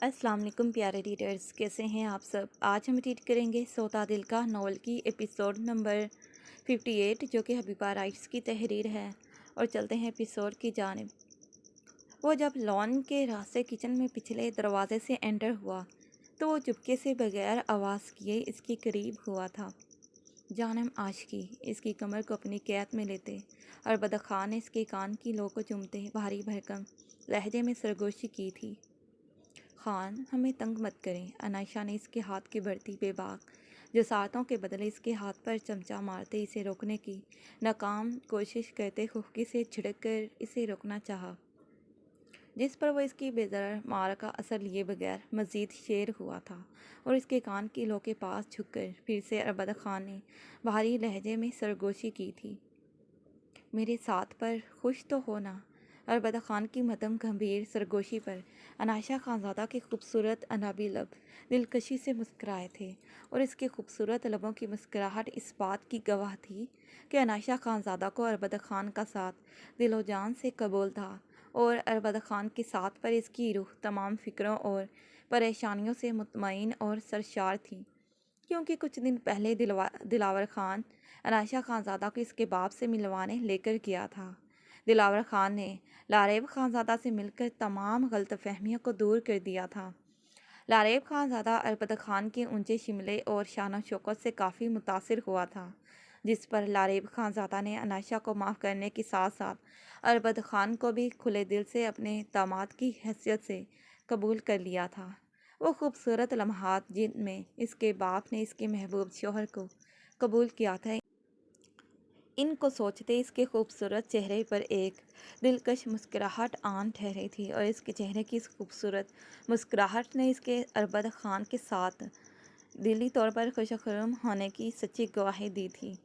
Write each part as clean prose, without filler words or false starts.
अस्सलाम वालेकुम प्यारे रीडर्स, कैसे हैं आप सब। आज हम रीड करेंगे सोता दिल का नॉवल की एपिसोड नंबर 58 जो कि हबीबा राइट्स की तहरीर है। और चलते हैं एपिसोड की जानिब। वो जब लॉन के रास्ते किचन में पिछले दरवाजे से एंटर हुआ तो वो चुपके से बगैर आवाज़ किए इसके करीब हुआ था। जानम आशिकी इसकी कमर को अपनी कैद में लेते और बदखान ने इसके कान की लो को चूमते भारी भरकम लहजे में सरगोशी की थी। खान, हमें तंग मत करें। अनायशा ने इसके हाथ की बढ़ती बेबाक जसारतों के बदले इसके हाथ पर चमचा मारते इसे रोकने की नाकाम कोशिश करते खुफकी से छिड़क कर इसे रोकना चाहा, जिस पर वह इसकी बेदर मार का असर लिए बगैर मज़ीद शेर हुआ था और इसके कान की लो के पास झुककर फिर से अरबद खान ने भारी लहजे में सरगोशी की थी। मेरे साथ पर खुश तो हो ना। अरबदा खान की मदम गंभीर सरगोशी पर अनायशा खानज़ादा के खूबसूरत अनाबी लब दिलकशी से मुस्कराए थे और इसके खूबसूरत लबों की मुस्कुराहट इस बात की गवाह थी कि अनायशा खानज़ादा को अरबदा खान का साथ दिलो जान से कबूल था और अरबदा खान के साथ पर इसकी रूह तमाम फ़िक्रों और परेशानियों से मुतमईन और सरशार थी, क्योंकि कुछ दिन पहले दिलावर खान अनायशा खानज़ादा को इसके बाप से मिलवाने लेकर गया था। दिलावर खान ने लारेब खानज़ादा से मिलकर तमाम गलतफहमियों को दूर कर दिया था। लारेब खानज़ादा अरबद खान के ऊंचे शिमले और शान शौकत से काफ़ी मुतासिर हुआ था, जिस पर लारेब खानज़ादा ने अनायशा को माफ़ करने के साथ साथ अरबद खान को भी खुले दिल से अपने दामाद की हैसियत से कबूल कर लिया था। वो खूबसूरत लम्हात जिनमें इसके बाप ने इसके महबूब शोहर को कबूल किया था, इनको सोचते इसके खूबसूरत चेहरे पर एक दिलकश मुस्कुराहट आन ठहरी थी और इसके चेहरे की इस खूबसूरत मुस्कुराहट ने इसके अरबद खान के साथ दिली तौर पर खुशखुरम होने की सच्ची गवाही दी थी।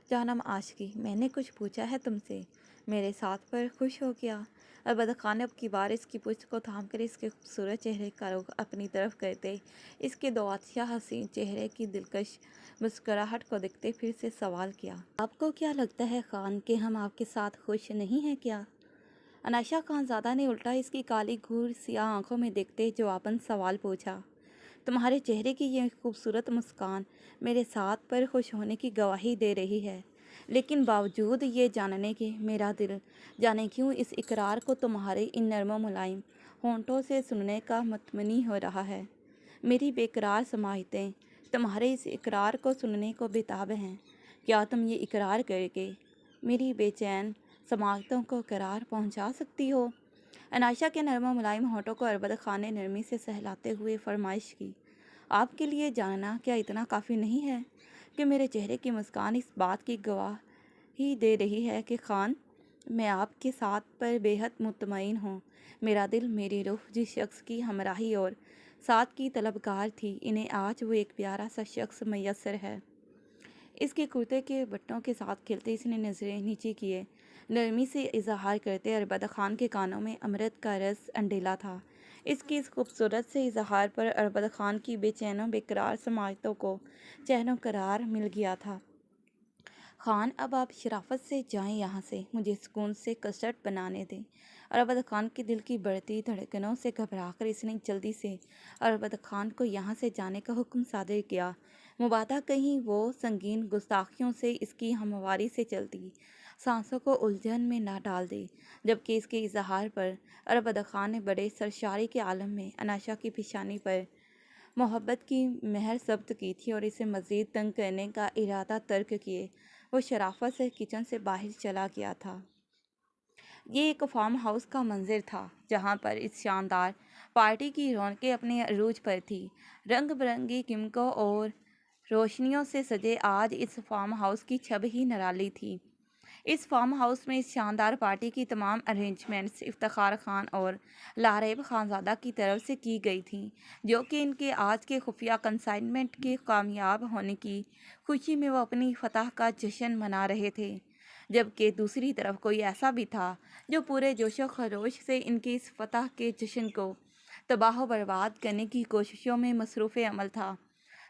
जानम आशिकी, मैंने कुछ पूछा है तुमसे, मेरे साथ पर खुश हो गया। अरबद खान ने अब की बार इसकी पूछ को थाम कर इसके खूबसूरत चेहरे का रुख अपनी तरफ करते इसके दो अच्छा हसीन चेहरे की दिलकश मुस्कुराहट को देखते फिर से सवाल किया, आपको क्या लगता है खान कि हम आपके साथ खुश नहीं हैं क्या? अनायशा खानज़ादा ने उल्टा इसकी काली घूर सियाह आंखों में देखते जवाबन सवाल पूछा, तुम्हारे चेहरे की यह खूबसूरत मुस्कान मेरे साथ पर खुश होने की गवाही दे रही है, लेकिन बावजूद ये जानने के मेरा दिल जाने क्यों इस इकरार को तुम्हारे इन नरम मुलायम होंठों से सुनने का मतमनी हो रहा है। मेरी बेकरार समाहितें तुम्हारे इस इकरार को सुनने को बेताब हैं। क्या तुम ये इकरार करके मेरी बेचैन समाहितों को करार पहुंचा सकती हो? अनायशा के नरम मुलायम होठों को अरबद खान ने नरमी से सहलाते हुए फरमाइश की, आपके लिए जानना क्या इतना काफ़ी नहीं है कि मेरे चेहरे की मुस्कान इस बात की गवाही दे रही है कि खान, मैं आपके साथ पर बेहद मुतमईन हूँ। मेरा दिल, मेरी रूह जिस शख्स की हमराही और साथ की तलबगार थी, इन्हें आज वो एक प्यारा सा शख्स मैसर है। इसके कुर्ते के बटनों के साथ खिलते इसने नज़रें नीचे किए नरमी से इजहार करते अरबदा खान के कानों में अमृत का रस अंडेला था। इसकी इस खूबसूरत से इजहार पर अरबदा खान की बेचैनों बेकरार समायतों को चैनो करार मिल गया था। खान, अब आप शराफत से जाएं यहाँ से, मुझे सुकून से कसरत बनाने दें। अरबद खान के दिल की बढ़ती धड़कनों से घबराकर इसने जल्दी से अरबद खान को यहाँ से जाने का हुक्म सादर किया, मुबादा कहीं वो संगीन गुस्ताखियों से इसकी हमवारी से चलती सांसों को उलझन में ना डाल दे। जबकि इसके इजहार पर अरबद खान ने बड़े सरशारी के आलम में अनायशा की पेशानी पर मोहब्बत की मेहर जब्त की थी और इसे मज़ीद तंग करने का इरादा तर्क किए वो शराफत से किचन से बाहर चला गया था। ये एक फार्म हाउस का मंजर था जहाँ पर इस शानदार पार्टी की रौनकें अपने अरूज पर थी। रंग बिरंगी कीमकों और रोशनियों से सजे आज इस फार्म हाउस की छवि ही निराली थी। इस फार्म हाउस में इस शानदार पार्टी की तमाम अरेंजमेंट्स इफ्तिखार खान और लारेब खानज़ादा की तरफ से की गई थीं, जो कि इनके आज के खुफिया कंसाइनमेंट के कामयाब होने की खुशी में वो अपनी फतह का जश्न मना रहे थे। जबकि दूसरी तरफ कोई ऐसा भी था जो पूरे जोशो खरोश से इनकी इस फतह के जश्न को तबाह बर्बाद करने की कोशिशों में मसरूफ़ अमल था।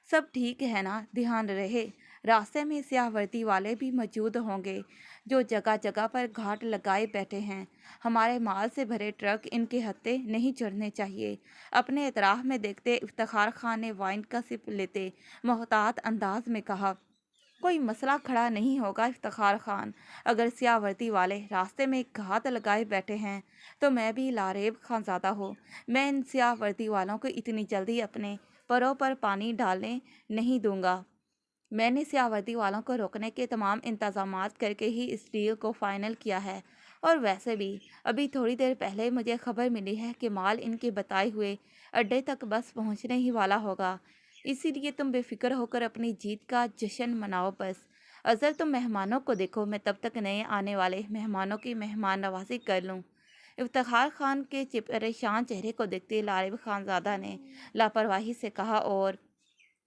सब ठीक है ना? ध्यान रहे, راستے میں سیاہ وردی والے بھی موجود ہوں گے جو جگہ جگہ پر گھاٹ لگائے بیٹھے ہیں۔ ہمارے مال سے بھرے ٹرک ان کے ہتھے نہیں چڑھنے چاہیے۔ اپنے اطراف میں دیکھتے افتخار خان نے وائن کا سپ لیتے محتاط انداز میں کہا، کوئی مسئلہ کھڑا نہیں ہوگا افتخار خان۔ اگر سیاہ وردی والے راستے میں گھات لگائے بیٹھے ہیں تو میں بھی لاریب خانزادہ ہوں، میں ان سیاہ وردی والوں کو اتنی جلدی اپنے پروں پر پانی ڈالنے نہیں دوں گا۔ میں نے سیاہ وردی والوں کو روکنے کے تمام انتظامات کر کے ہی اس ڈیل کو فائنل کیا ہے، اور ویسے بھی ابھی تھوڑی دیر پہلے مجھے خبر ملی ہے کہ مال ان کے بتائے ہوئے اڈے تک بس پہنچنے ہی والا ہوگا، اسی لیے تم بے فکر ہو کر اپنی جیت کا جشن مناؤ بس۔ اظہر تم مہمانوں کو دیکھو، میں تب تک نئے آنے والے مہمانوں کی مہمان نوازی کر لوں۔ افتخار خان کے پریشان چہرے کو دیکھتے لاریب خانزادہ نے لاپرواہی سے کہا، اور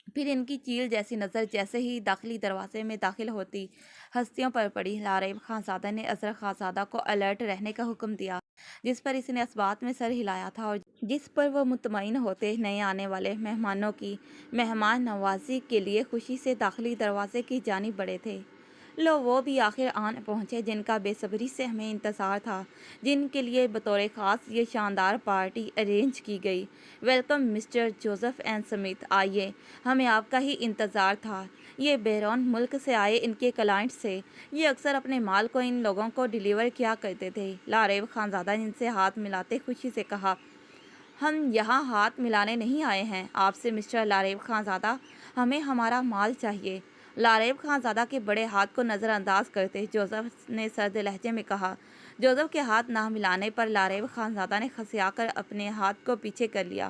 پھر ان کی چیل جیسی نظر جیسے ہی داخلی دروازے میں داخل ہوتی ہستیوں پر پڑی۔ لاریب خانزادہ نے اظہر خانزادہ کو الرٹ رہنے کا حکم دیا، جس پر اس نے اس بات میں سر ہلایا تھا اور جس پر وہ مطمئن ہوتے نئے آنے والے مہمانوں کی مہمان نوازی کے لیے خوشی سے داخلی دروازے کی جانب بڑھے تھے۔ لو، وہ بھی آخر آن پہنچے جن کا بے صبری سے ہمیں انتظار تھا، جن کے لیے بطور خاص یہ شاندار پارٹی ارینج کی گئی۔ Welcome mister Joseph and Smith, آئیے، ہمیں آپ کا ہی انتظار تھا۔ یہ بیرون ملک سے آئے ان کے کلائنٹس سے، یہ اکثر اپنے مال کو ان لوگوں کو ڈیلیور کیا کرتے تھے۔ لاریب خانزادہ نے ان سے ہاتھ ملاتے خوشی سے کہا، ہم یہاں ہاتھ ملانے نہیں آئے ہیں آپ سے مسٹر لاریب خانزادہ، ہمیں ہمارا مال چاہیے۔ لاریب خانزادہ کے بڑے ہاتھ کو نظر انداز کرتے جوزف نے سرد لہجے میں کہا۔ جوزف کے ہاتھ نہ ملانے پر لاریب خانزادہ نے خسیا کر اپنے ہاتھ کو پیچھے کر لیا۔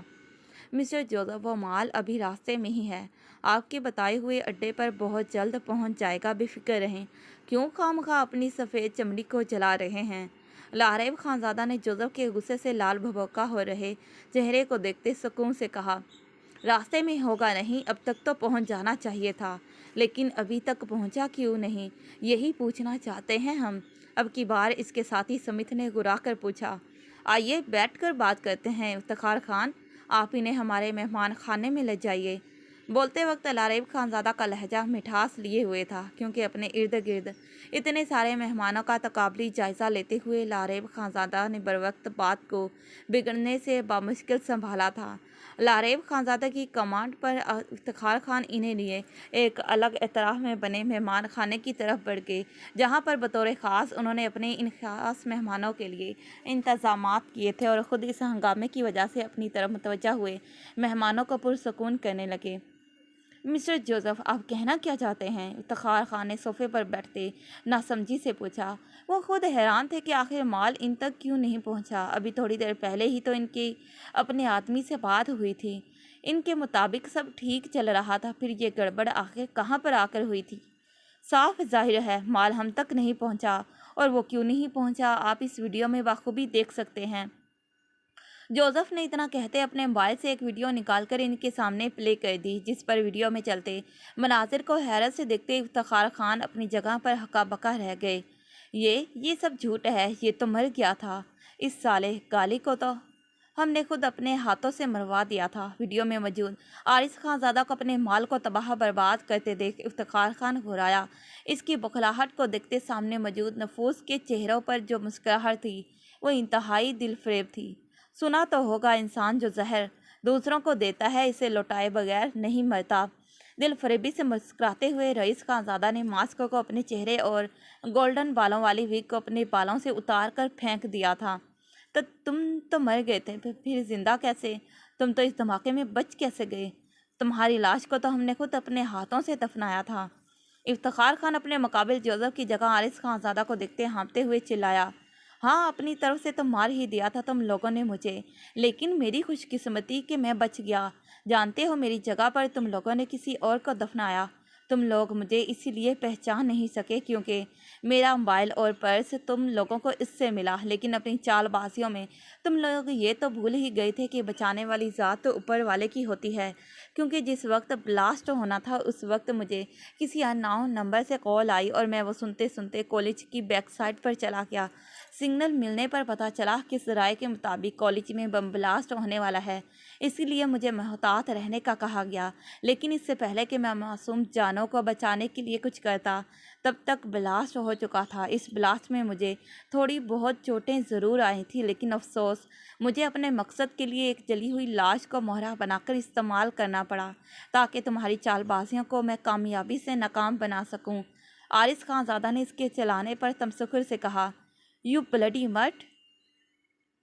مسٹر جوزف، وہ مال ابھی راستے میں ہی ہے، آپ کے بتائے ہوئے اڈے پر بہت جلد پہنچ جائے گا، بے فکر رہیں، کیوں خواہ اپنی سفید چمڑی کو جلا رہے ہیں؟ لاریب خانزادہ نے جوزف کے غصے سے لال بھبوکا ہو رہے چہرے کو دیکھتے سکون سے کہا، راستے میں ہوگا نہیں، اب تک تو پہنچ جانا چاہیے تھا، لیکن ابھی تک پہنچا کیوں نہیں، یہی پوچھنا چاہتے ہیں ہم۔ اب کی بار اس کے ساتھی سمتھ نے گرا کر پوچھا، آئیے بیٹھ کر بات کرتے ہیں افتخار خان، آپ انہیں ہمارے مہمان خانے میں لے جائیے۔ بولتے وقت لاریب خانزادہ کا لہجہ مٹھاس لیے ہوئے تھا، کیونکہ اپنے ارد گرد اتنے سارے مہمانوں کا تقابلی جائزہ لیتے ہوئے لاریب خانزادہ نے بروقت بات کو بگڑنے سے بامشکل سنبھالا تھا۔ لاریب خانزادہ کی کمانڈ پر افتخار خان انہیں لیے ایک الگ اطراف میں بنے مہمان خانے کی طرف بڑھ گئے، جہاں پر بطور خاص انہوں نے اپنے ان خاص مہمانوں کے لیے انتظامات کیے تھے، اور خود اس ہنگامے کی وجہ سے اپنی طرف متوجہ ہوئے مہمانوں کو پرسکون کرنے لگے۔ مسٹر جوزف، آپ کہنا کیا چاہتے ہیں؟ افتخار خان نے صوفے پر بیٹھتے ناسمجھی سے پوچھا۔ وہ خود حیران تھے کہ آخر مال ان تک کیوں نہیں پہنچا۔ ابھی تھوڑی دیر پہلے ہی تو ان کی اپنے آدمی سے بات ہوئی تھی، ان کے مطابق سب ٹھیک چل رہا تھا، پھر یہ گڑبڑ آخر کہاں پر آ کر ہوئی تھی؟ صاف ظاہر ہے مال ہم تک نہیں پہنچا، اور وہ کیوں نہیں پہنچا آپ اس ویڈیو میں بخوبی دیکھ سکتے ہیں۔ جوزف نے اتنا کہتے اپنے موبائل سے ایک ویڈیو نکال کر ان کے سامنے پلے کر دی، جس پر ویڈیو میں چلتے مناظر کو حیرت سے دیکھتے افتخار خان اپنی جگہ پر ہکا بکا رہ گئے۔ یہ سب جھوٹ ہے، یہ تو مر گیا تھا، اس سالے گالی کو تو ہم نے خود اپنے ہاتھوں سے مروا دیا تھا۔ ویڈیو میں موجود عارض خانزادہ کو اپنے مال کو تباہ برباد کرتے دیکھ افتخار خان گھبرایا۔ اس کی بخلاہٹ کو دیکھتے سامنے موجود نفوس کے چہروں پر جو مسکراہٹ تھی وہ انتہائی دل فریب تھی۔ سنا تو ہوگا، انسان جو زہر دوسروں کو دیتا ہے اسے لوٹائے بغیر نہیں مرتا۔ دل فریبی سے مسکراتے ہوئے رئیس خانزادہ نے ماسک کو اپنے چہرے اور گولڈن بالوں والی وگ کو اپنے بالوں سے اتار کر پھینک دیا تھا۔ تو تم تو مر گئے تھے، پھر زندہ کیسے؟ تم تو اس دھماکے میں بچ کیسے گئے؟ تمہاری لاش کو تو ہم نے خود اپنے ہاتھوں سے دفنایا تھا۔ افتخار خان اپنے مقابل جوزف کی جگہ عارض خانزادہ کو دیکھتے ہانپتے ہوئے چلایا، ہاں، اپنی طرف سے تو مار ہی دیا تھا تم لوگوں نے مجھے، لیکن میری خوش قسمتی کہ میں بچ گیا۔ جانتے ہو میری جگہ پر تم لوگوں نے کسی اور کو دفنایا۔ تم لوگ مجھے اسی لیے پہچان نہیں سکے کیونکہ میرا موبائل اور پرس تم لوگوں کو اس سے ملا، لیکن اپنی چال بازیوں میں تم لوگ یہ تو بھول ہی گئے تھے کہ بچانے والی ذات تو اوپر والے کی ہوتی ہے، کیونکہ جس وقت بلاسٹ ہونا تھا اس وقت مجھے کسی اننون نمبر سے کال آئی اور میں وہ سنتے سنتے کالج کی بیک سائڈ پر چلا گیا۔ سگنل ملنے پر پتہ چلا کہ ذرائع کے مطابق کالج میں بم بلاسٹ ہونے والا ہے۔ اسی لیے مجھے محتاط رہنے کا کہا گیا، لیکن اس سے پہلے کہ میں معصوم جانوں کو بچانے کے لیے کچھ کرتا تب تک بلاسٹ ہو چکا تھا۔ اس بلاسٹ میں مجھے تھوڑی بہت چوٹیں ضرور آئی تھیں، لیکن افسوس مجھے اپنے مقصد کے لیے ایک جلی ہوئی لاش کو مہرہ بنا کر استعمال کرنا پڑا تاکہ تمہاری چال بازیوں کو میں کامیابی سے ناکام بنا سکوں۔ عارض خان زادہ نے اس کے چلانے پر تمسخر سے کہا، "یو بلڈی مٹ!"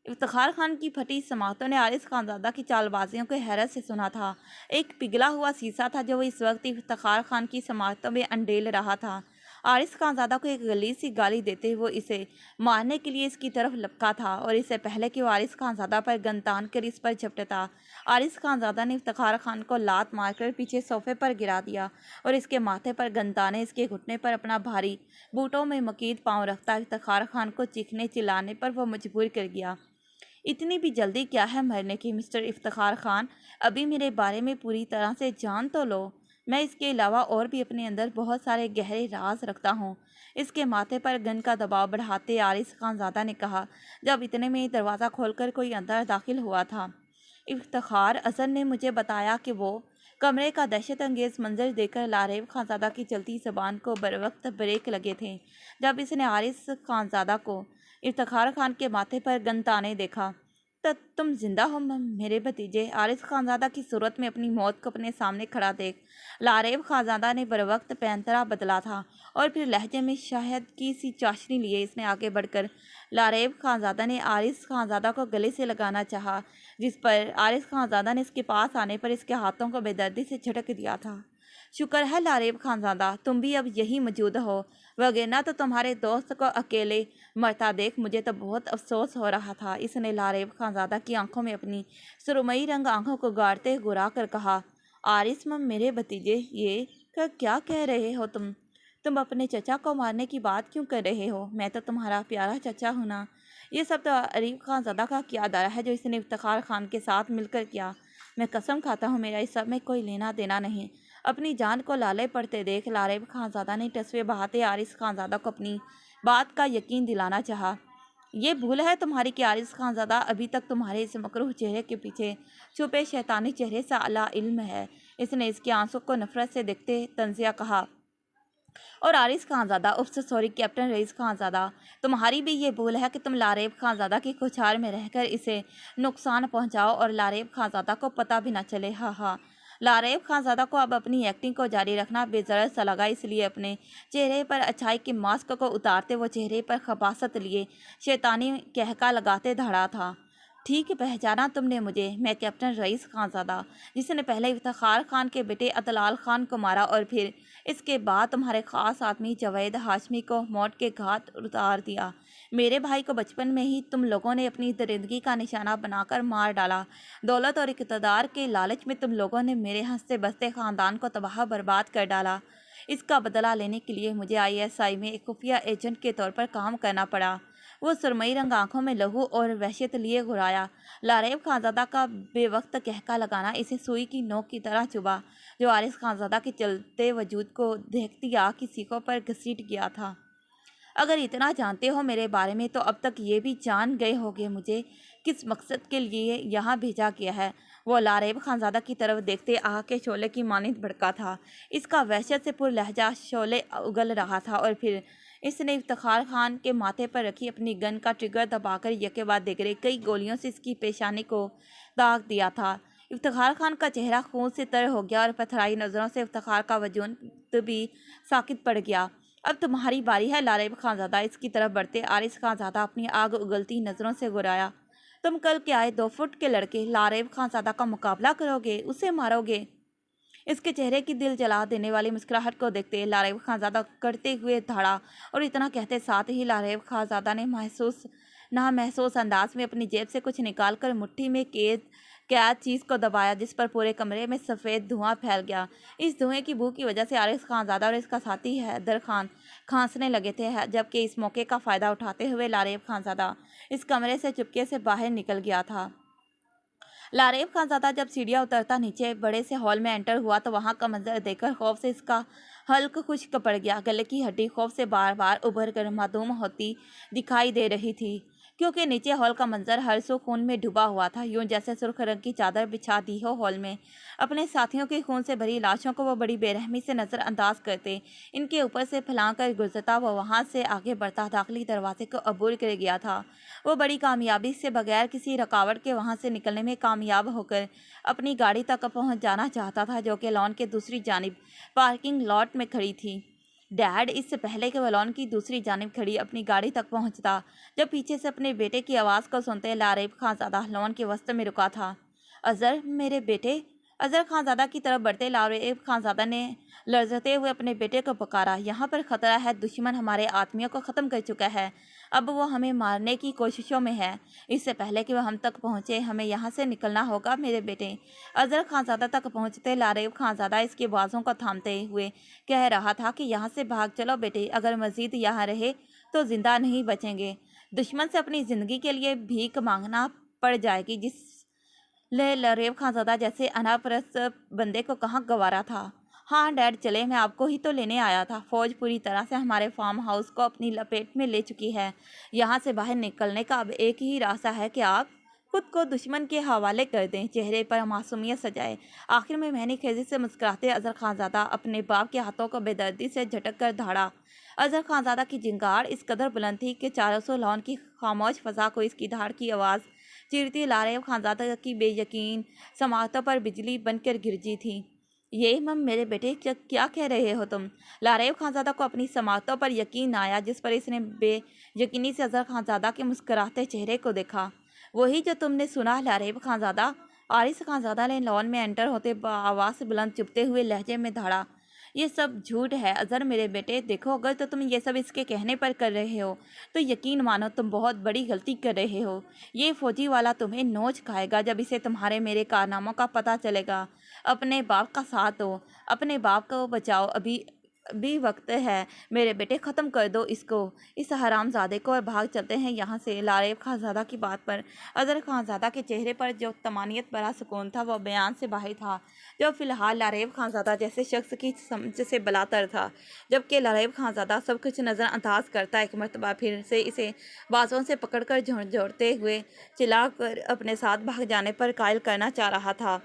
افتخار خان کی پھٹی سماعتوں نے عارض خان زادہ کی چال بازیوں کو حیرت سے سنا تھا۔ ایک پگھلا ہوا سیسا تھا جو وہ اس وقت افتخار خان کی سماعتوں میں انڈیل رہا تھا۔ عارض خان زادہ کو ایک غلیظ سی گالی دیتے وہ اسے مارنے کے لیے اس کی طرف لپکا تھا، اور اس سے پہلے کہ وہ عارض خان زادہ پر گن تان کر اس پر جھپٹتا، عارض خان زادہ نے افتخار خان کو لات مار کر پیچھے صوفے پر گرا دیا اور اس کے ماتھے پر گن تانے، اس کے گھٹنے پر اپنا بھاری بوٹوں میں مکید پاؤں رکھتا افتخار خان کو چیخنے چلانے پر وہ مجبور کر گیا۔ "اتنی بھی جلدی کیا ہے مرنے کی مسٹر افتخار خان؟ ابھی میرے بارے میں پوری طرح سے جان تو لو۔ میں اس کے علاوہ اور بھی اپنے اندر بہت سارے گہرے راز رکھتا ہوں"۔ اس کے ماتھے پر گن کا دباؤ بڑھاتے عارض خان زادہ نے کہا۔ جب اتنے میں دروازہ کھول کر کوئی اندر داخل ہوا تھا۔ افتخار اظہر نے مجھے بتایا کہ وہ کمرے کا دہشت انگیز منظر دیکھ کر لاریب خان زادہ کی چلتی زبان کو بروقت بریک لگے تھے جب اس نے عارض خان زادہ کو افتخار خان کے ماتھے پر گن تانے دیکھا۔ "تم زندہ ہو میرے بھتیجے!" عارض خان زادہ کی صورت میں اپنی موت کو اپنے سامنے کھڑا دیکھ لاریب خان زادہ نے بروقت پینترا بدلا تھا، اور پھر لہجے میں شہد کی سی چاشنی لیے اس نے آگے بڑھ کر لاریب خان زادہ نے عارض خان زادہ کو گلے سے لگانا چاہا، جس پر عارض خان زادہ نے اس کے پاس آنے پر اس کے ہاتھوں کو بے دردی سے جھٹک دیا تھا۔ "شکر ہے لاریب خان زادہ تم بھی اب یہی موجود ہو، وگرنہ تو تمہارے دوست کو اکیلے مرتا دیکھ مجھے تو بہت افسوس ہو رہا تھا"۔ اس نے لاریب خان زادہ کی آنکھوں میں اپنی سرمئی رنگ آنکھوں کو گاڑتے گرا کر کہا، "عارض میرے بھتیجے یہ کیا کہہ رہے ہو تم اپنے چچا کو مارنے کی بات کیوں کر رہے ہو؟ میں تو تمہارا پیارا چچا ہوں نا"۔ یہ سب تو عارض خان زادہ کا کیا دار ہے جو اس نے افتخار خان کے ساتھ مل کر کیا۔ میں قسم کھاتا ہوں میرا اس سب میں کوئی لینا دینا نہیں۔ اپنی جان کو لالے پڑتے دیکھ لاریب خان زادہ نے ٹسوے بہاتے عارض خان زادہ کو اپنی بات کا یقین دلانا چاہا۔ "یہ بھول ہے تمہاری کہ عارض خان زادہ ابھی تک تمہارے اس مکروہ چہرے کے پیچھے چھپے شیطانی چہرے سے لا علم ہے"۔ اس نے اس کے آنسوں کو نفرت سے دیکھتے طنزیہ کہا۔ اور عارض خان زادہ، "اف سوری کیپٹن رئیس خان زادہ، تمہاری بھی یہ بھول ہے کہ تم لاریب خان زادہ کی کھوچار میں رہ کر اسے نقصان پہنچاؤ اور لاریب خان زادہ کو پتہ بھی نہ چلے"۔ ہا ہا۔ لاریب خان زادہ کو اب اپنی ایکٹنگ کو جاری رکھنا بے ضرر سا لگا، اس لیے اپنے چہرے پر اچھائی کے ماسک کو اتارتے وہ چہرے پر خباثت لیے شیطانی قہقہ لگاتے دھڑا تھا، "ٹھیک پہچانا تم نے مجھے، میں کیپٹن رئیس خان زادہ، جس نے پہلے افتخار خان کے بیٹے اطلال خان کو مارا اور پھر اس کے بعد تمہارے خاص آدمی جاوید ہاشمی کو موت کے گھاٹ اتار دیا۔ میرے بھائی کو بچپن میں ہی تم لوگوں نے اپنی درندگی کا نشانہ بنا کر مار ڈالا۔ دولت اور اقتدار کے لالچ میں تم لوگوں نے میرے ہنستے بستے خاندان کو تباہ برباد کر ڈالا۔ اس کا بدلہ لینے کے لیے مجھے ISI میں ایک خفیہ ایجنٹ کے طور پر کام کرنا پڑا"۔ وہ سرمئی رنگ آنکھوں میں لہو اور وحشت لیے گھرایا۔ لاریب خان زادہ کا بے وقت قہقہ لگانا اسے سوئی کی نوک کی طرح چبھا جو عارض خان زادہ کے چلتے وجود کو دہکتی آگ کی سیخوں پر گھسیٹ گیا تھا۔ "اگر اتنا جانتے ہو میرے بارے میں تو اب تک یہ بھی جان گئے ہوگے مجھے کس مقصد کے لیے یہاں بھیجا گیا ہے"۔ وہ لاریب خان زادہ کی طرف دیکھتے آگ کے شعلے کی مانند بھڑکا تھا۔ اس کا وحشت سے پر لہجہ شعلے اگل رہا تھا، اور پھر اس نے افتخار خان کے ماتھے پر رکھی اپنی گن کا ٹریگر دبا کر یکے بعد دیگرے کئی گولیوں سے اس کی پیشانی کو داغ دیا تھا۔ افتخار خان کا چہرہ خون سے تر ہو گیا اور پتھرائی نظروں سے افتخار کا وجود بھی ساکت پڑ گیا۔ "اب تمہاری باری ہے لاریب خان زادہ"۔ اس کی طرف بڑھتے عارض خان زادہ اپنی آگ اگلتی نظروں سے گرایا، "تم کل کے آئے 2 فٹ کے لڑکے لاریب خان زادہ کا مقابلہ کرو گے، اسے مارو گے"۔ اس کے چہرے کی دل جلا دینے والی مسکراہٹ کو دیکھتے لاریب خان زادہ کرتے ہوئے دھاڑا، اور اتنا کہتے ساتھ ہی لاریب خان زادہ نے نامحسوس انداز میں اپنی جیب سے کچھ نکال کر مٹھی میں قید چیز کو دبایا، جس پر پورے کمرے میں سفید دھواں پھیل گیا۔ اس دھوئیں کی بو کی وجہ سے عارض خان زادہ اور اس کا ساتھی حیدر خان کھانسنے لگے تھے، جبکہ اس موقع کا فائدہ اٹھاتے ہوئے لاریب خان زادہ اس کمرے سے چپکے سے باہر نکل گیا تھا۔ لاریب خان زادہ جب سیڑھیاں اترتا نیچے بڑے سے ہال میں انٹر ہوا تو وہاں کا منظر دیکھ کر خوف سے اس کا حلق خشک پڑ گیا۔ گلے کی ہڈی خوف سے بار بار ابھر کر معدوم ہوتی دکھائی دے رہی تھی۔ क्योंकि नीचे हॉल का मंजर हर सू खून में डूबा हुआ था, यूं जैसे सुर्ख रंग की चादर बिछा दी हो हॉल में। अपने साथियों की खून से भरी लाशों को वो बड़ी बेरहमी से नज़रअंदाज करते इनके ऊपर से फलांग कर गुजरता वो वहाँ से आगे बढ़ता दाखिली दरवाजे को अबूर कर गया था। वो बड़ी कामयाबी से बगैर किसी रुकावट के वहाँ से निकलने में कामयाब होकर अपनी गाड़ी तक पहुँच जाना चाहता था, जो कि लॉन के दूसरी जानिब पार्किंग लॉट में खड़ी थी। डैड इससे पहले कि वह लॉन की दूसरी जानिब खड़ी अपनी गाड़ी तक पहुंचता, जब पीछे से अपने बेटे की आवाज़ को सुनते लारेब खानज़ादा लॉन के वस्त में रुका था। अज़र, मेरे बेटे। अज़र खानज़ादा की तरफ बढ़ते लारेब खानज़ादा ने लर्जते हुए अपने बेटे को पुकारा। यहाँ पर ख़तरा है, दुश्मन हमारे आदमियों को ख़त्म कर चुका है, अब वो हमें मारने की कोशिशों में है। इससे पहले कि वह हम तक पहुँचे हमें यहाँ से निकलना होगा मेरे बेटे। अज़र खानज़ादा तक पहुँचते लारेब खानज़ादा इसकी बाजों को थामते हुए कह रहा था कि यहाँ से भाग चलो बेटे, अगर मज़ीद यहाँ रहे तो ज़िंदा नहीं बचेंगे। दुश्मन से अपनी ज़िंदगी के लिए भीख मांगना पड़ जाएगी, जिसले लारेब खानज़ादा जैसे अनापरस्त बंदे को कहाँ गंवारा था। हाँ डैड, चले, मैं आपको ही तो लेने आया था। फौज पूरी तरह से हमारे फार्म हाउस को अपनी लपेट में ले चुकी है। यहाँ से बाहर निकलने का अब एक ही रास्ता है कि आप खुद को दुश्मन के हवाले कर दें। चेहरे पर मासूमियत सजाए आखिर में मैंने खेजी से मुस्कुराते अज़र खानज़ादा अपने बाप के हाथों को बेदर्दी से झटक कर धाड़ा। अज़र खानज़ादा की जिंगार इस कदर बुलंद थी कि 400 लॉन की खामोश फजा को इसकी धाड़ की आवाज़ चीरती लारेब खानज़ादा की बेयकीन समातों पर बिजली बनकर गिरजी थी। ये मम, मेरे बेटे, क्या कह रहे हो तुम? लारेब खानज़ादा को अपनी समातों पर यकीन आया, जिस पर इसने बेयकीनी से अज़र खानज़ादा के मुस्कुराते चेहरे को देखा। वही जो तुमने सुना लारेब खानज़ादा। आरिस खानज़ादा ने लॉन में एंटर होते आवाज़ से बुलंद चुभते हुए लहजे में धाड़ा। ये सब झूठ है अज़र मेरे बेटे, देखो अगर तो तुम ये सब इसके कहने पर कर रहे हो तो यकीन मानो तुम बहुत बड़ी गलती कर रहे हो। ये फौजी वाला तुम्हें नोच खाएगा जब इसे तुम्हारे मेरे कारनामों का पता चलेगा। अपने बाप का साथ दो, अपने बाप को बचाओ, अभी भी वक्त है मेरे बेटे, ख़त्म कर दो इसको, इस हरामजादे को, और भाग चलते हैं यहाँ से। लारेब खानज़ादा की बात पर अज़र खानज़ादा के चेहरे पर जो तमानियत भरा सुकून था वह बयान से बाहर था, जो फ़िलहाल लारेब खानज़ादा जैसे शख्स की समझ से बलातर था। जबकि लारेब खानज़ादा सब कुछ नज़रअंदाज करता एक मरतबा फिर से इसे बाजों से पकड़कर झोंझोड़ते हुए चिल्लाकर अपने साथ भाग जाने पर कायल करना चाह रहा था।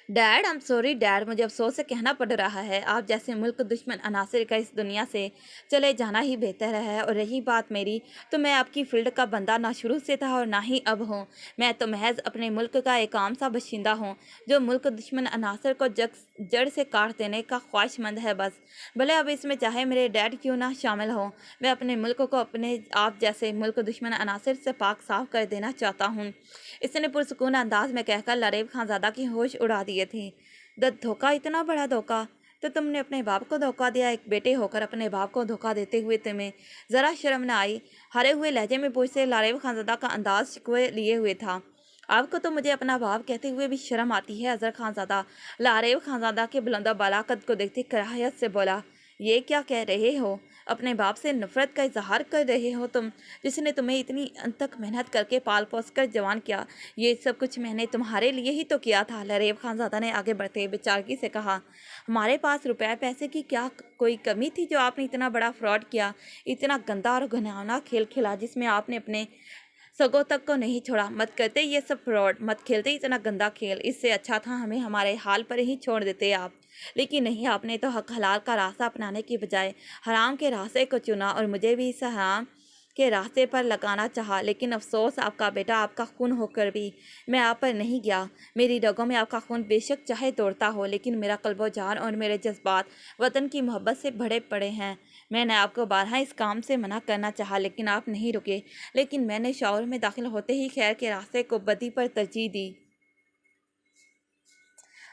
Dad, I am sorry dad, मुझे अफसोस से कहना पड़ रहा है, आप जैसे मुल्क दुश्मन अनासिर का इस दुनिया से चले जाना ही बेहतर है। और रही बात मेरी, तो मैं आपकी फील्ड का बंदा ना शुरू से था और ना ही अब हूँ। मैं तो महज अपने मुल्क का एक आम सा बशिंदा हूँ जो मुल्क दुश्मन अनासिर को जड़ से काट देने का ख्वाहिशमंद है बस। भले अब इसमें चाहे मेरे डैड क्यों ना शामिल हों, मैं अपने मुल्क को अपने आप जैसे मुल्क दुश्मन अनासिर से पाक साफ कर देना चाहता हूँ। इसने पुरसुकून अंदाज में कहकर लारेब खानज़ादा की होश उड़ा दिए थे। धोखा, इतना बड़ा धोखा? तो तुमने अपने बाप को धोखा दिया? एक बेटे होकर अपने बाप को धोखा देते हुए तुम्हें ज़रा शर्म न आई? हारे हुए लहजे में पूछते लारेब खानज़ादा का अंदाज शिकवे लिए हुए था। आपको तो मुझे अपना बाप कहते हुए भी शर्म आती है अज़र खानज़ादा। लारेब खानज़ादा के बुलंदा बाला कद को देखते कराहत से बोला, ये क्या कह रहे हो? अपने बाप से नफरत का इजहार कर रहे हो तुम, जिसने तुम्हें इतनी अंतक मेहनत करके पाल पोस कर जवान किया। ये सब कुछ मैंने तुम्हारे लिए ही तो किया था। लारेब खानज़ादा ने आगे बढ़ते बेचारगी से कहा, हमारे पास रुपए पैसे की क्या कोई कमी थी जो आपने इतना बड़ा फ्रॉड किया, इतना गंदा और घिनौना खेल खेला जिसमें आपने अपने सगों तक को नहीं छोड़ा। मत करते ये सब फ्रॉड, मत खेलते इतना गंदा खेल। इससे अच्छा था हमें हमारे हाल पर ही छोड़ देते आप। लेकिन नहीं, आपने तो हक हलाल का रास्ता अपनाने की बजाय हराम के रास्ते को चुना और मुझे भी इस हराम के रास्ते पर लगाना चाहा। लेकिन अफसोस, आपका बेटा आपका खून होकर भी मैं आप पर नहीं गया। मेरी रगों में आपका खून बेशक चाहे दौड़ता हो, लेकिन मेरा कल्बो जान और मेरे जज्बात वतन की मोहब्बत से भरे पड़े हैं। मैंने आपको बारहा इस काम से मना करना चाहा, लेकिन आप नहीं रुके। लेकिन मैंने शौर में दाखिल होते ही खैर के रास्ते को बदी पर तरजीह दी।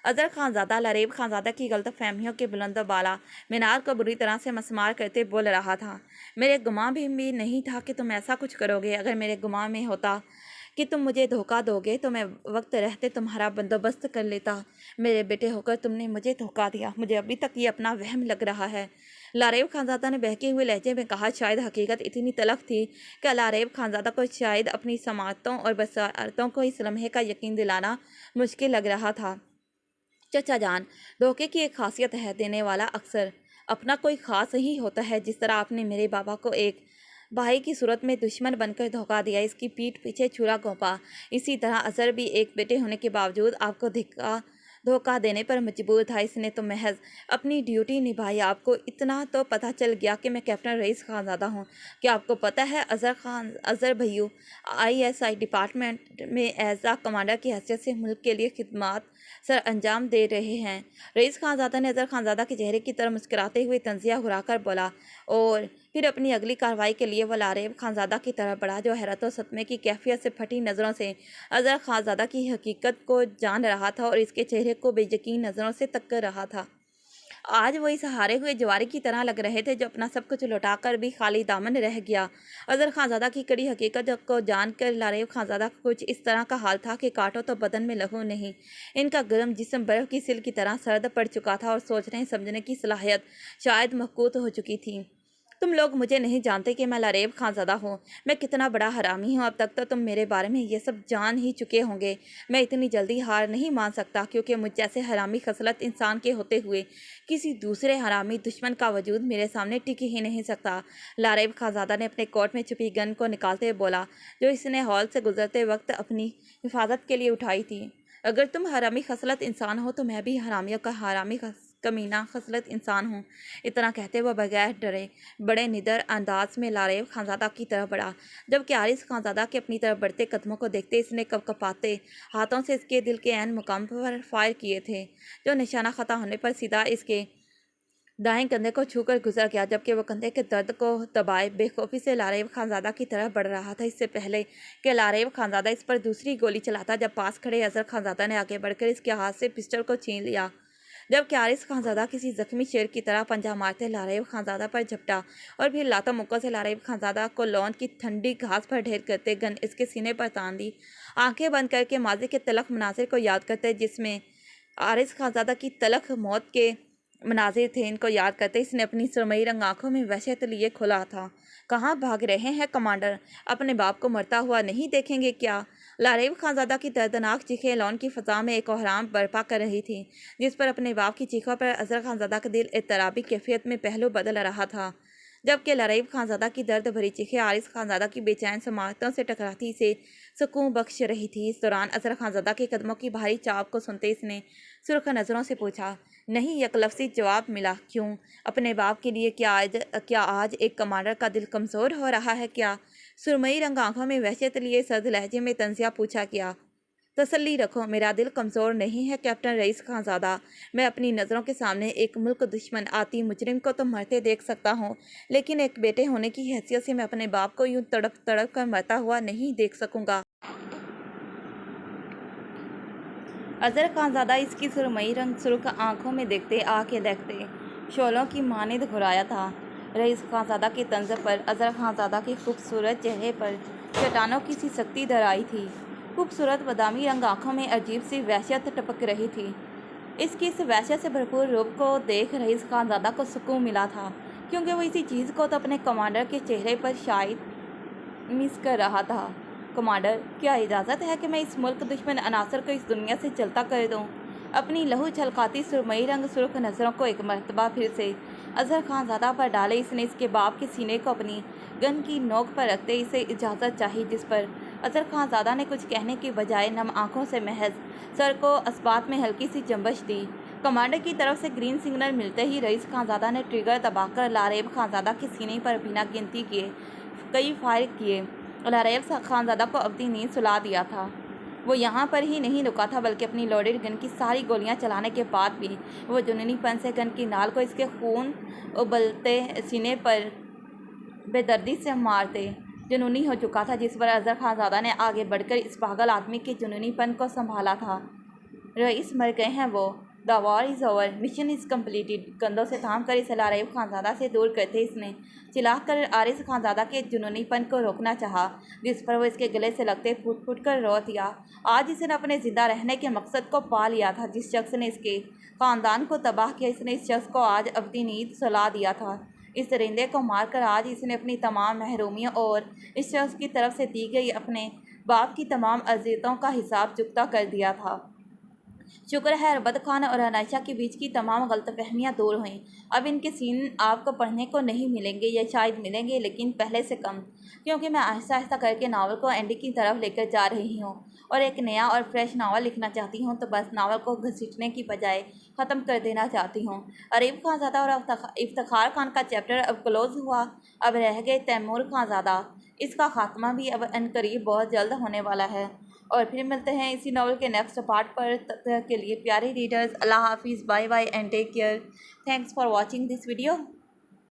अज़र खानज़ादा लारेब खानज़ादा की गलत फहमियों के बुलंद बाला मीनार को बुरी तरह से मसमार करते बोल रहा था। मेरे गुमान भी नहीं था कि तुम ऐसा कुछ करोगे। अगर मेरे गुमान में होता कि तुम मुझे धोखा दोगे तो मैं वक्त रहते तुम्हारा बंदोबस्त कर लेता। मेरे बेटे होकर तुमने मुझे धोखा दिया। मुझे अभी तक ये अपना वहम लग रहा है। लारेब खानज़ादा ने बहके हुए लहजे में कहा। शायद हकीकत इतनी तलख थी कि लारेब खानज़ादा को शायद अपनी समातों और बसारतों को इस लम्हे का यकीन दिलाना मुश्किल लग रहा था। चचा जान, धोखे की एक खासियत है, देने वाला अक्सर अपना कोई ख़ास ही होता है। जिस तरह आपने मेरे बाबा को एक भाई की सूरत में दुश्मन बनकर धोखा दिया, इसकी पीठ पीछे छुरा घोंपा। इसी तरह अजहर भी एक बेटे होने के बावजूद आपको धोखा देने पर मजबूर था। इसने तो महज अपनी ड्यूटी निभाई। आपको इतना तो पता चल गया कि मैं कैप्टन रईस खानज़ादा हूँ। क्या आपको पता है अजहर भैयू ISI डिपार्टमेंट में एज आ कमांडर की हैसियत से मुल्क के लिए खिदमत सर अंजाम दे रहे हैं। रईस खानज़ादा ने अजहर खानज़ादा के चेहरे की तरफ मुस्कुराते हुए तंजिया घुराकर बोला और फिर अपनी अगली कार्रवाई के लिए वो लारेब खानज़ादा की तरफ बढ़ा, जो हैरत और सदमे की कैफियत से फटी नज़रों से अजहर खानज़ादा की हकीकत को जान रहा था और इसके चेहरे को बेयकीन नज़रों से तक कर रहा था। आज वो इस हारे हुए जवारी की तरह लग रहे थे जो अपना सब कुछ लौटाकर भी खाली दामन रह गया। अजहर खानज़ादा की कड़ी हकीकत को जानकर लारेब खानज़ादा का कुछ इस तरह का हाल था कि काटो तो बदन में लहू नहीं। इनका गर्म जिस्म बर्फ़ की सिल की तरह सर्द पड़ चुका था और सोचने समझने की सलाहियत शायद मफकूत हो चुकी थी। तुम लोग मुझे नहीं जानते कि मैं लारेब खानज़ादा हूँ, मैं कितना बड़ा हरामी हूँ। अब तक तो तुम मेरे बारे में ये सब जान ही चुके होंगे। मैं इतनी जल्दी हार नहीं मान सकता, क्योंकि मुझ जैसे हरामी खसलत इंसान के होते हुए किसी दूसरे हरामी दुश्मन का वजूद मेरे सामने टिक ही नहीं सकता। लारेब खानज़ादा ने अपने कोट में छुपी गन को निकालते हुए बोला, जो इसने हॉल से गुजरते वक्त अपनी हिफाजत के लिए उठाई थी। अगर तुम हरामी खसलत इंसान हो तो मैं भी हरामियों का हरामी कमीना खसलत इंसान हूँ। इतना कहते हुए बगैर डरे बड़े निडर अंदाज में लारेब खानज़ादा की तरफ बढ़ा, जबकि आरिस खानज़ादा के अपनी तरफ बढ़ते कदमों को देखते इसने कपकपाते हाथों से इसके दिल के ऐन मुकाम पर फायर किए थे, जो निशाना खता होने पर सीधा इसके दाएं कंधे को छूकर गुजर गया। जबकि वो कंधे के दर्द को दबाए बेखौफी से लारेब खानज़ादा की तरफ बढ़ रहा था, इससे पहले कि लारेब खानज़ादा इस पर दूसरी गोली चलाता, जब पास खड़े अजहर खानज़ादा ने आगे बढ़कर इसके हाथ से पिस्टल को छीन लिया। जबकि आरिस खानज़ादा किसी जख्मी शेर की तरह पंजा मारते लारेब खानज़ादा पर झपटा और फिर लाता मुक्कों से लारेब खानज़ादा को लॉन की ठंडी घास पर ढेर करते गन इसके सीने पर तान दी। आंखें बंद करके माजी के तलख मनाजिर को याद करते, जिसमें आरिस खानज़ादा की तलख मौत के मनाजिर थे, इनको याद करते इसने अपनी सुरमई रंग आंखों में वहशत लिए खुला था। कहाँ भाग रहे हैं कमांडर? अपने बाप को मरता हुआ नहीं देखेंगे क्या? लारेब खानज़ादा की दर्दनाक चीखें लॉन की फ़ज़ा में एक कोहराम बर्पा कर रही थी, जिस पर अपने बाप की चीखों पर अजहर खानज़ादा का दिल इत्तराबी कैफियत में पहलू बदल रहा था। जबकि लारेब खानज़ादा की दर्द भरी चीखें आरिस खानज़ादा की बेचैन समातों से टकराती से सुकून बख्श रही थी। इस दौरान अजहर खानज़ादा के कदमों की भारी चाप को सुनते इसने सुर्ख नज़रों से पूछा, नहीं यकलफ्ज़ी जवाब मिला। क्यों? अपने बाप के लिए क्या आज एक कमांडर का दिल कमज़ोर हो रहा है क्या? सुरमई रंग आंखों में वहशत लिए सर्द लहजे में तंजिया पूछा गया। तसल्ली रखो, मेरा दिल कमज़ोर नहीं है कैप्टन रईस खानज़ादा। मैं अपनी नज़रों के सामने एक मुल्क दुश्मन आती मुजरिम को तो मरते देख सकता हूँ, लेकिन एक बेटे होने की हैसियत से मैं अपने बाप को यूँ तड़प तड़प कर मरता हुआ नहीं देख सकूँगा। अजहर खानज़ादा इसकी सुरमई रंग सुर्ख आंखों में देखते शोलों की मानिंद घुराया था। रईस खानज़ादा के तंज पर अजहर खानज़ादा के खूबसूरत चेहरे पर चट्टानों की सी सख्ती दर आई थी। खूबसूरत बादामी रंग आंखों में अजीब सी वहशत टपक रही थी। इसकी इस वहशत से भरपूर रूप को देख रईस खानज़ादा को सुकून मिला था, क्योंकि वो इसी चीज़ को तो अपने कमांडर के चेहरे पर शायद मिस कर रहा था। कमांडर, क्या इजाज़त है कि मैं इस मुल्क दुश्मन अनासर को इस दुनिया से चलता कर दूं? अपनी लहू छलकाती सुरमई रंग सुर्ख नज़रों को एक मरतबा फिर से अजहर खानज़ादा पर डाले इसने इसके बाप के सीने को अपनी गन की नोक पर रखते इसे इजाज़त चाही, जिस पर अजहर खानज़ादा ने कुछ कहने की बजाय नम आंखों से महज सर को अस्बात में हल्की सी जंबश दी। कमांडर की तरफ से ग्रीन सिग्नल मिलते ही रईस खानज़ादा ने ट्रिगर दबाकर लारेब खानज़ादा के सीने पर बिना गिनती किए कई फायर किए। लारेब खानज़ादा को अवधि नींद सुला दिया था। वो यहाँ पर ही नहीं रुका था, बल्कि अपनी लोडेड गन की सारी गोलियाँ चलाने के बाद भी वो जुनूनीपन से गन की नाल को इसके खून उबलते सीने पर बेदर्दी से मारते जुनूनी हो चुका था, जिस पर अजहर खानज़ादा ने आगे बढ़कर इस पागल आदमी के जुनूनीपन को संभाला था। रईस मर गए हैं वो। The war is over, mission is completed. कंधों से थाम कर इसे लारेब खानज़ादा से दूर करते इसने चिल्लाकर आरिस खानज़ादा के जुनूनीपन को रोकना चाहा, जिस पर वो इसके गले से लगते फूट फूट कर रो दिया। आज इसने अपने ज़िंदा रहने के मकसद को पा लिया था। जिस शख्स ने इसके ख़ानदान को तबाह किया, इसने इस शख्स को आज अवधि नींद सुला दिया था। इस दरिंदे को मारकर आज इसने अपनी तमाम महरूमियों और इस शख्स की तरफ से दी गई अपने बाप की तमाम अज़ियतों का हिसाब चुकता कर दिया था। شکر ہے اربد خان اور عنائشہ کے بیچ کی تمام غلط فہمیاں دور ہوئیں۔ اب ان کے سین آپ کو پڑھنے کو نہیں ملیں گے، یا شاید ملیں گے لیکن پہلے سے کم، کیونکہ میں آہستہ آہستہ کر کے ناول کو اینڈنگ کی طرف لے کر جا رہی ہوں، اور ایک نیا اور فریش ناول لکھنا چاہتی ہوں، تو بس ناول کو گھسیٹنے کی بجائے ختم کر دینا چاہتی ہوں۔ عریب خان زادہ اور افتخار خان کا چیپٹر اب کلوز ہوا، اب رہ گئے تیمور خان زادہ۔ اس کا خاتمہ بھی اب عنقریب بہت جلد ہونے والا ہے۔ اور پھر ملتے ہیں اسی ناول کے نیکسٹ پارٹ پر۔ تب تک کے لیے پیارے ریڈرز، اللہ حافظ، by by and take care. Thanks for watching this video.